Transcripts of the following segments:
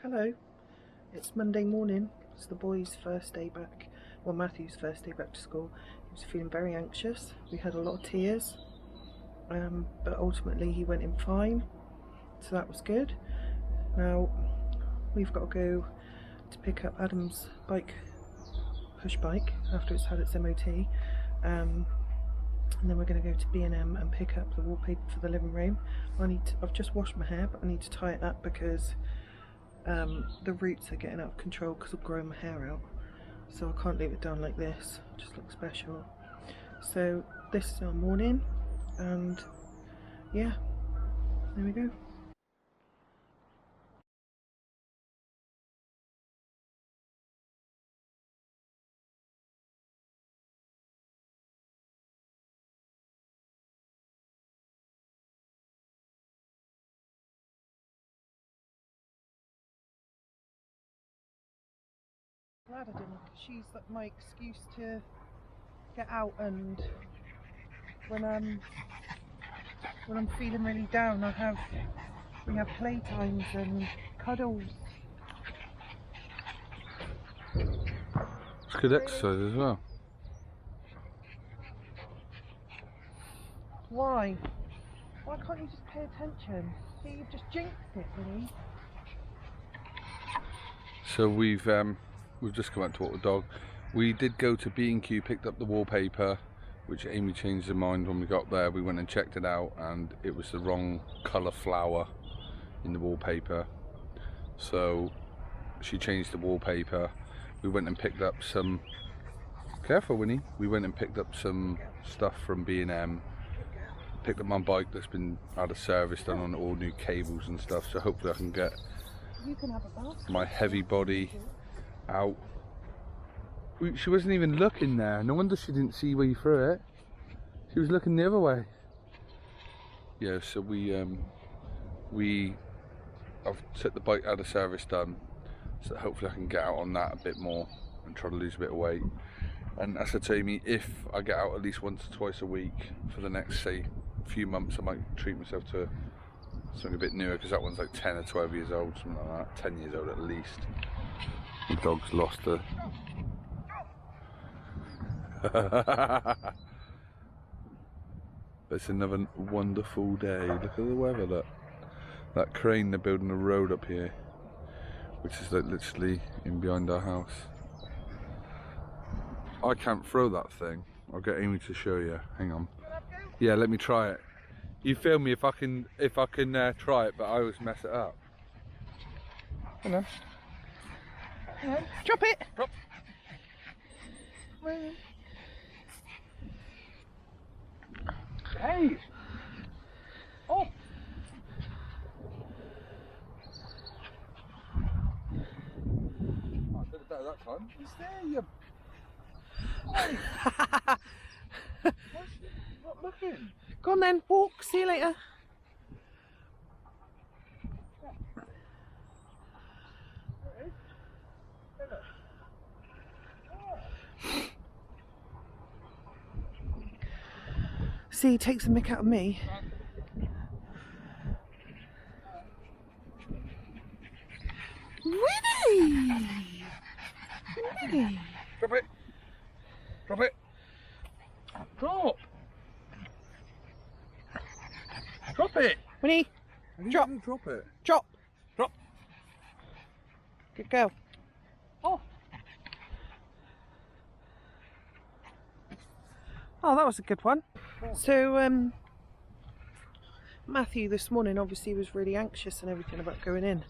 Hello, it's Monday morning. It's the boys' first day back, well, Matthew's first day back to school. He was feeling very anxious. We had a lot of tears, but ultimately he went in fine, so that was good. Now we've got to go to pick up Adam's bike, push bike, after it's had its MOT, and then we're going to go to B&M and pick up the wallpaper for the living room. I've just washed my hair, but I need to tie it up because the roots are getting out of control because I'm growing my hair out, so I can't leave it down like this. It just looks special. So this is our morning, and yeah, there we go. Glad I didn't, because she's like my excuse to get out, and when I'm feeling really down, we have playtimes and cuddles. It's good exercise as well. Why? Why can't you just pay attention? See, you've just jinxed it, really. So we've just come out to walk the dog. We did go to B&Q, picked up the wallpaper, which Amy changed her mind when we got there. We went and checked it out, and it was the wrong colour flower in the wallpaper. So she changed the wallpaper. We went and picked up some. Careful, Winnie. We went and picked up some stuff from B&M. Picked up my bike that's been out of service, done on all new cables and stuff. So hopefully I can get my heavy body out. She wasn't even looking there. No wonder she didn't see where you threw it. She was looking the other way. Yeah, so I've took the bike out of service done, so hopefully I can get out on that a bit more and try to lose a bit of weight. And as I said to Amy, if I get out at least once or twice a week for the next, say, few months, I might treat myself to something a bit newer, because that one's like 10 or 12 years old, something like that, 10 years old at least. The dog's lost her. It's another wonderful day. Look at the weather. Look, that crane, they're building a road up here, which is like literally in behind our house. I can't throw that thing. I'll get Amy to show you. Hang on. Yeah, let me try it. You film me if I can try it, but I always mess it up. Hang on. Drop it! Drop. Hey! Oh! I did it better that time. He's there, you. Hey! What's not looking? Go on then, walk, see you later. See, he takes the mick out of me. Winnie! Winnie! Drop it! Drop it! Drop! Drop it! Winnie! Drop! Drop it! Drop! Drop! Good girl. Oh! Oh, that was a good one. So, Matthew this morning obviously was really anxious and everything about going in,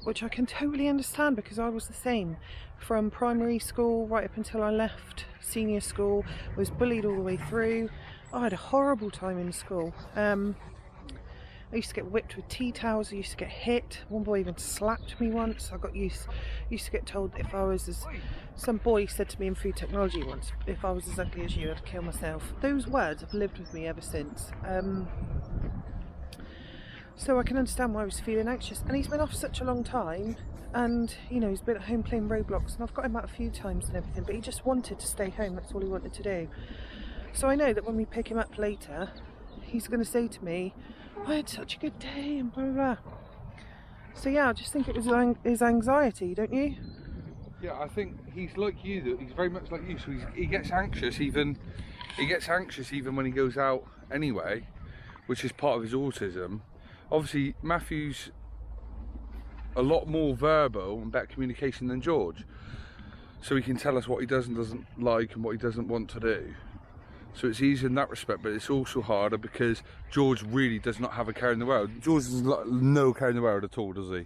which I can totally understand, because I was the same. From primary school right up until I left senior school, I was bullied all the way through. I had a horrible time in school. I used to get whipped with tea towels, I used to get hit. One boy even slapped me once. I got used to get told that if I was as... Some boy said to me in food technology once, if I was as ugly as you, I'd kill myself. Those words have lived with me ever since. So I can understand why he was feeling anxious. And he's been off such a long time, and you know, he's been at home playing Roblox, and I've got him out a few times and everything, but he just wanted to stay home. That's all he wanted to do. So I know that when we pick him up later, he's going to say to me, I had such a good day and blah blah blah. So yeah, I just think it was his anxiety, don't you? Yeah, I think he's like you. That he's very much like you. So he gets anxious even. He gets anxious even when he goes out anyway, which is part of his autism. Obviously, Matthew's a lot more verbal and better communication than George, so he can tell us what he does and doesn't like and what he doesn't want to do. So it's easier in that respect, but it's also harder because George really does not have a care in the world. George has no care in the world at all, does he?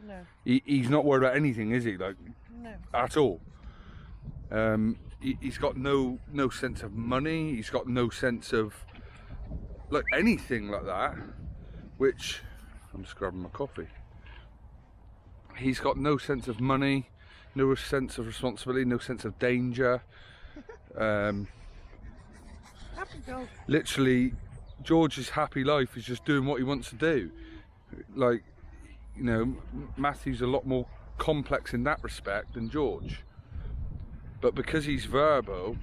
No. He's not worried about anything, is he? Like, no. At all. He's got no sense of money. He's got no sense of like anything like that. Which I'm just grabbing my coffee. He's got no sense of money, no sense of responsibility, no sense of danger. Literally, George's happy life is just doing what he wants to do. Like, you know, Matthew's a lot more complex in that respect than George. But because he's verbal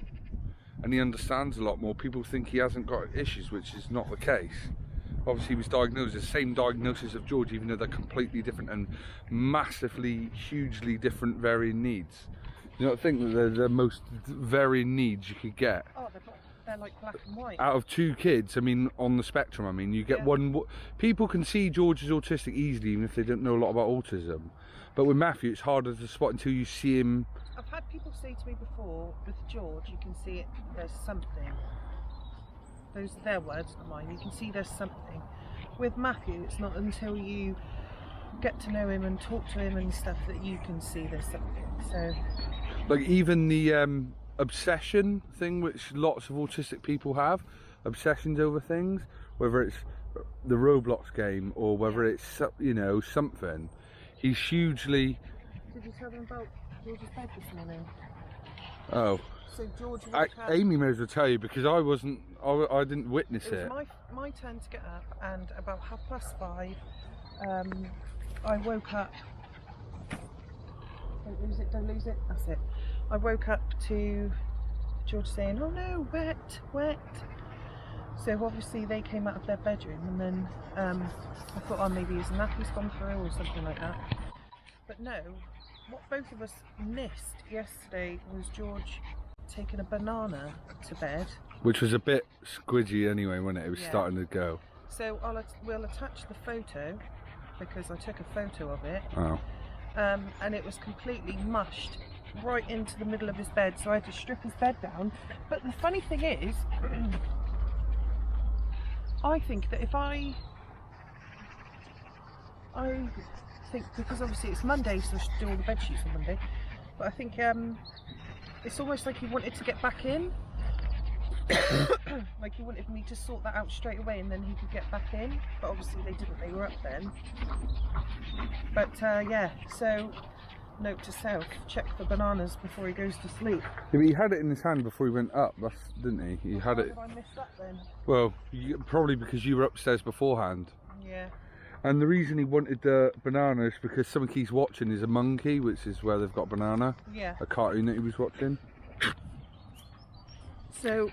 and he understands a lot more, people think he hasn't got issues, which is not the case. Obviously, he was diagnosed the same diagnosis of George, even though they're completely different and massively, hugely different varying needs. You know, I think that they're the most varying needs you could get. Oh, they're like black and white. Out of two kids, I mean, on the spectrum, I mean, you get one. People can see George is autistic easily, even if they don't know a lot about autism. But with Matthew, it's harder to spot until you see him. I've had people say to me before, with George, you can see it, there's something. Those are their words, not mine. You can see there's something. With Matthew, it's not until you get to know him and talk to him and stuff that you can see there's something. So, like even the obsession thing, which lots of autistic people have, obsessions over things, whether it's the Roblox game or whether it's, you know, something. He's hugely. Did you tell them about George's bed this morning? Oh. So George Amy may as well tell you because I wasn't. I didn't witness it. It was my turn to get up, and about 5:30, I woke up. Don't lose it. That's it. I woke up to George saying, "Oh no, wet, wet." So obviously they came out of their bedroom, and then I thought, oh, maybe his nappy's gone through or something like that. But no, what both of us missed yesterday was George taking a banana to bed. Which was a bit squidgy anyway, wasn't it? It was starting to go. So we'll attach the photo because I took a photo of it. Oh. And it was completely mushed right into the middle of his bed, so I had to strip his bed down. But the funny thing is, I think that if I think, because obviously it's Monday, so I should do all the bed sheets on Monday, but I think it's almost like he wanted to get back in. Like he wanted me to sort that out straight away and then he could get back in, but obviously they didn't, they were up then. But yeah, so note to self, check for bananas before he goes to sleep. Yeah, but he had it in his hand before he went up, didn't he? He had it. How did I miss that then? Well, probably because you were upstairs beforehand. Yeah. And the reason he wanted the banana is because something he's watching is a monkey, which is where they've got banana. Yeah. A cartoon that he was watching. So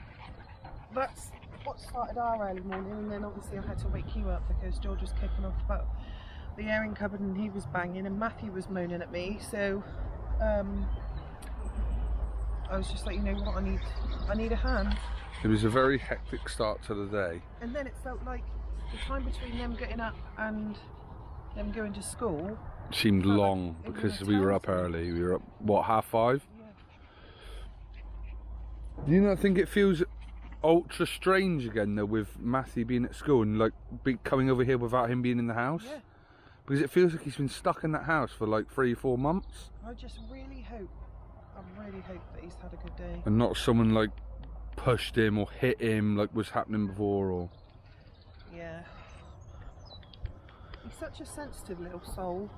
that's what started our early morning, and then obviously I had to wake you up because George was kicking off about the airing cupboard and he was banging and Matthew was moaning at me. So I was just like, you know what, I need a hand. It was a very hectic start to the day. And then it felt like the time between them getting up and them going to school seemed long because we were up early. We were up, what, 5:30? Yeah. Do you not think it feels ultra strange again though with Matthew being at school and like coming over here without him being in the house? Yeah. Because it feels like he's been stuck in that house for like 3-4 months. I just really hope that he's had a good day. And not someone like pushed him or hit him like was happening before or... Yeah. He's such a sensitive little soul.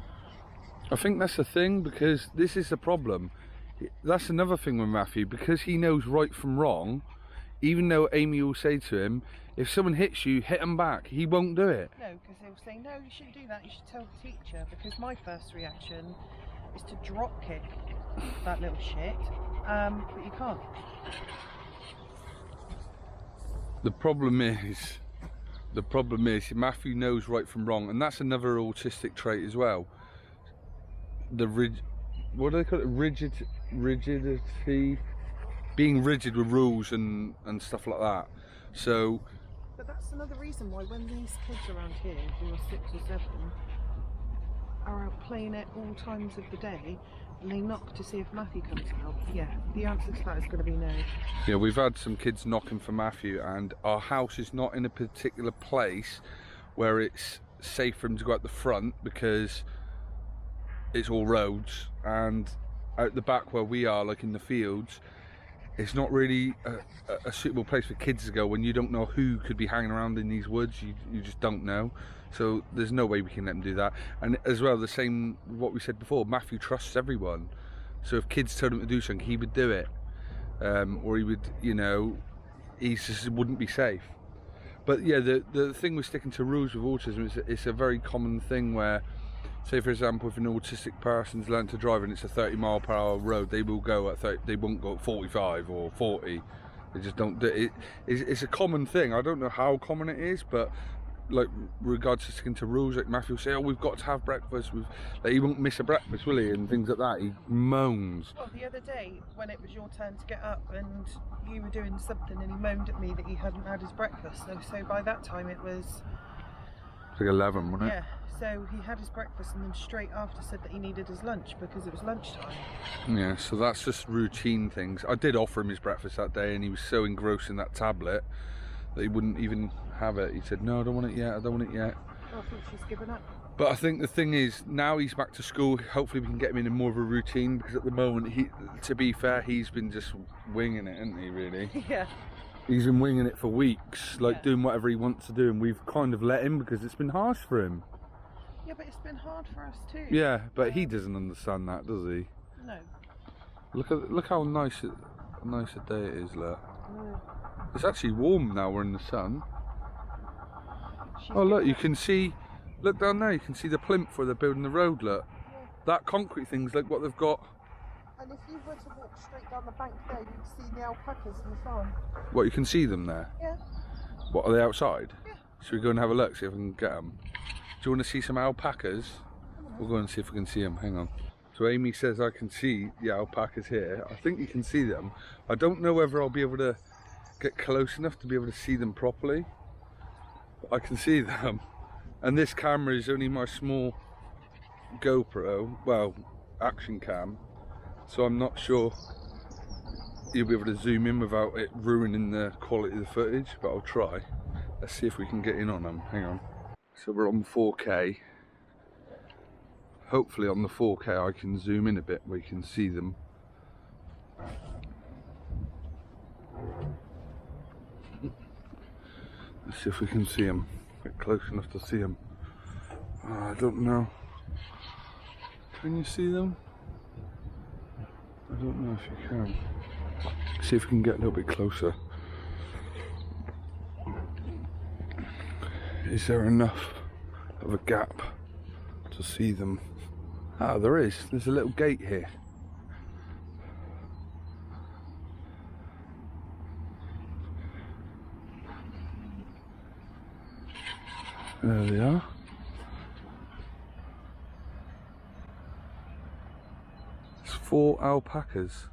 I think that's the thing, because this is the problem. That's another thing with Matthew, because he knows right from wrong, even though Amy will say to him, if someone hits you, hit them back, he won't do it. No, because he'll say, no, you shouldn't do that, you should tell the teacher, because my first reaction is to drop kick that little shit, but you can't. The problem is The problem is Matthew knows right from wrong, and that's another autistic trait as well. What do they call it? Rigidity, being rigid with rules and stuff like that. So. But that's another reason why when these kids around here who are 6 or 7 are out playing at all times of the day and they knock to see if Matthew comes out, yeah, the answer to that is going to be no. Yeah, we've had some kids knocking for Matthew, and our house is not in a particular place where it's safe for him to go out the front because it's all roads, and out the back where we are, like in the fields, it's not really a suitable place for kids to go when you don't know who could be hanging around in these woods. You just don't know. So there's no way we can let them do that. And as well, the same what we said before, Matthew trusts everyone. So if kids told him to do something, he would do it. Or he would, you know, he just wouldn't be safe. But yeah, the thing with sticking to rules with autism is it's a very common thing where, say for example, if an autistic person's learned to drive and it's a 30-mile-per-hour road, they will go at 30, they won't go at 45 or 40. They just don't do it. It's a common thing. I don't know how common it is, but like regards to sticking to rules, like Matthew will say, oh, we've got to have breakfast, like, he won't miss a breakfast, will he, and things like that. He moans. Well, the other day when it was your turn to get up and you were doing something and he moaned at me that he hadn't had his breakfast, so by that time it was like 11, wasn't it? Yeah, so he had his breakfast and then straight after said that he needed his lunch because it was lunchtime. Yeah, so that's just routine things. I did offer him his breakfast that day and he was so engrossed in that tablet that he wouldn't even have it. He said, no, I don't want it yet, I don't want it yet. I thought she's given up. But I think the thing is, now he's back to school, hopefully we can get him in more of a routine, because at the moment, to be fair, he's been just winging it, hasn't he, really? Yeah. He's been winging it for weeks, like doing whatever he wants to do, and we've kind of let him because it's been harsh for him. Yeah, but it's been hard for us too. Yeah, but he doesn't understand that, does he? No. Look how nice a day it is, look. No. It's actually warm now, we're in the sun. She's Oh look, given you up. can see, look down there, you can see the plinth where they're building the road, look. Yeah. That concrete thing's like what they've got. And if you were to walk straight down the bank there, you'd see the alpacas in the farm. What, you can see them there? Yeah. What, are they outside? Yeah. Should we go and have a look, see if we can get them? Do you want to see some alpacas? We'll go and see if we can see them, hang on. So Amy says I can see the alpacas here. I think you can see them. I don't know whether I'll be able to get close enough to be able to see them properly. But I can see them. And this camera is only my small GoPro, well, action cam. So I'm not sure you'll be able to zoom in without it ruining the quality of the footage, but I'll try. Let's see if we can get in on them, hang on. So we're on 4K. Hopefully on the 4K I can zoom in a bit where you can see them. Let's see if we can see them. Get close enough to see them. Oh, I don't know. Can you see them? I don't know if you can. See if we can get a little bit closer. Is there enough of a gap to see them? Ah, there is. There's a little gate here. There they are. It's 4 alpacas.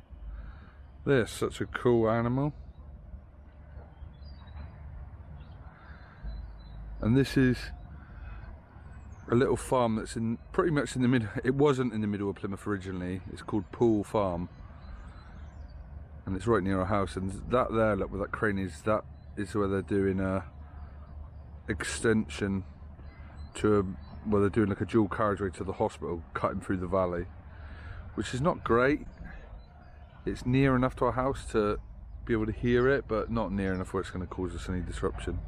They're such a cool animal. And this is a little farm that's in pretty much in the middle. It wasn't in the middle of Plymouth originally. It's called Pool Farm, and it's right near our house. And that there, look where that crane is, that is where they're doing a extension to where they're doing like a dual carriageway to the hospital, cutting through the valley, which is not great. It's near enough to our house to be able to hear it, but not near enough where it's going to cause us any disruption.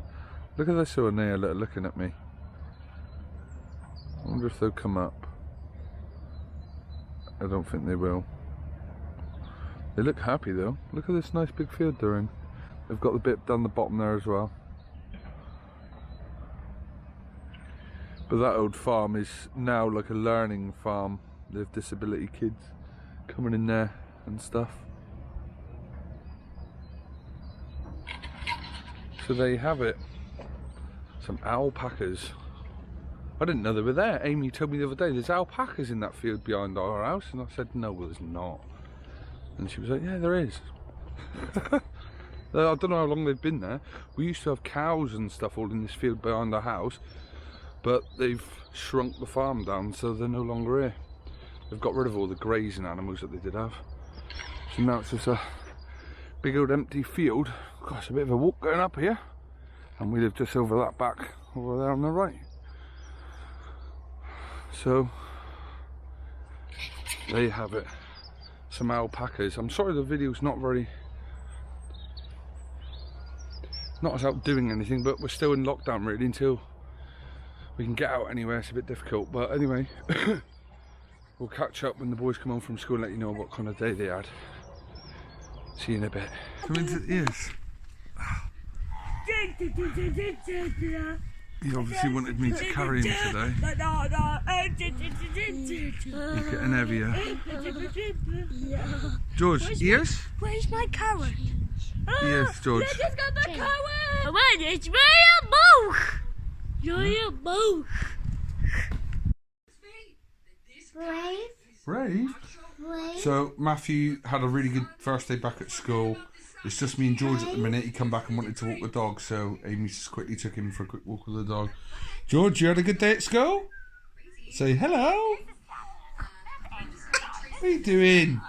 Look at this one there, looking at me. I wonder if they'll come up. I don't think they will. They look happy though. Look at this nice big field they're in. They've got the bit down the bottom there as well. But that old farm is now like a learning farm. They have disability kids coming in there and stuff. So there you have it. Some alpacas. I didn't know they were there. Amy told me the other day, there's alpacas in that field behind our house. And I said, no, there's not. And she was like, yeah, there is. I don't know how long they've been there. We used to have cows and stuff all in this field behind our house. But they've shrunk the farm down, so they're no longer here. They've got rid of all the grazing animals that they did have. So now it's just a big old empty field. Gosh, a bit of a walk going up here. And we live just over that back, over there on the right. So, there you have it. Some alpacas. I'm sorry the video's not as out doing anything, but we're still in lockdown really until we can get out anywhere. It's a bit difficult, but anyway, we'll catch up when the boys come home from school and let you know what kind of day they had. See you in a bit. Come into the ears. He obviously wanted me to carry him today. He's getting heavier. George, ears? Where's my carrot? Yes, George. I just got the carrot! Wait, it's very both! You're both! Brave? So Matthew had a really good first day back at school. It's just me and George at the minute. He come back and wanted to walk the dog, so Amy just quickly took him for a quick walk with the dog. George, you had a good day at school? Say hello. What are you doing?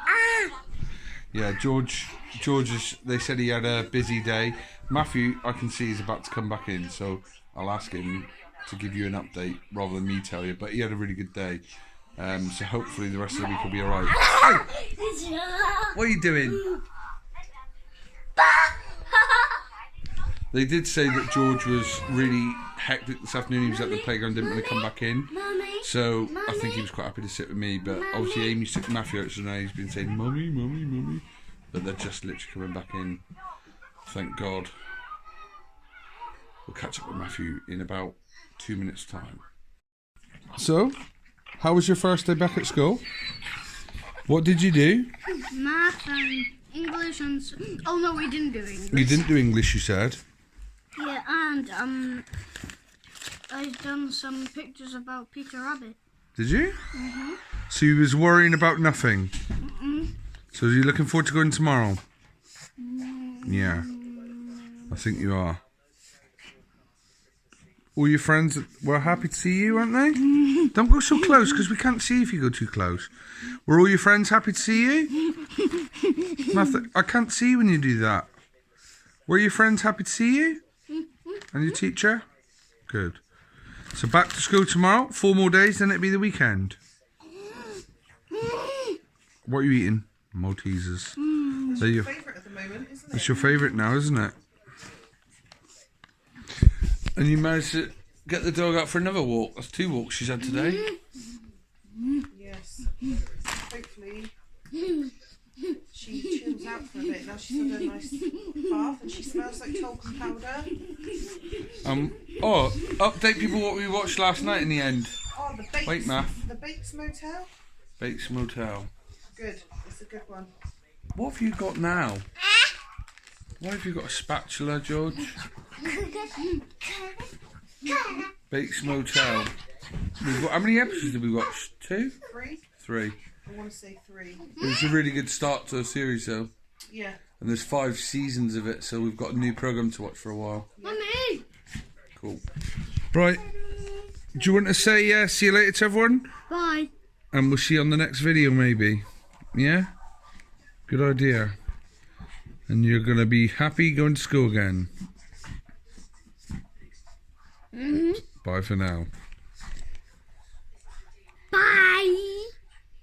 Yeah, George is, they said he had a busy day. Matthew, I can see he's about to come back in, so I'll ask him to give you an update rather than me tell you. But he had a really good day. So hopefully the rest of the week will be alright. Hey! What are you doing? They did say that George was really hectic this afternoon. He was at the playground, didn't want to come back in. So I think he was quite happy to sit with me. But obviously Amy took Matthew out, so now he's been saying, Mummy, Mummy, Mummy. But they're just literally coming back in. Thank God. We'll catch up with Matthew in about 2 minutes' time. So, how was your first day back at school? What did you do? Math and English and... Oh no, we didn't do English. You didn't do English, you said? Yeah, and I've done some pictures about Peter Rabbit. Did you? Mm-hmm. So you was worrying about nothing? Mm-hmm. So are you looking forward to going tomorrow? Mm-hmm. Yeah, I think you are. All your friends were happy to see you, aren't they? Mm-hmm. Don't go so close, because we can't see if you go too close. Were all your friends happy to see you? Martha, I can't see when you do that. Were your friends happy to see you? And your teacher? Good. So back to school tomorrow, 4 more days, then it'll be the weekend. What are you eating? Maltesers. That's your favourite at the moment, isn't it? It's your favourite now, isn't it? And you managed to get the dog out for another walk. That's 2 walks she's had today. Yes. Hopefully she chills out for a bit. Now she's had a nice bath and she smells like talcum powder. Oh, update people what we watched last night in the end. Oh, the Bates. Wait, Math. The Bates Motel. Bates Motel. Good. It's a good one. What have you got now? Why have you got a spatula, George? Bates Motel. How many episodes did we watch? 2? 3. 3. I want to say 3. It was a really good start to a series, though. Yeah. And there's 5 seasons of it, so we've got a new programme to watch for a while. Mummy! Cool. Right. Do you want to say see you later to everyone? Bye. And we'll see you on the next video, maybe. Yeah? Good idea. And you're going to be happy going to school again. Bye for now.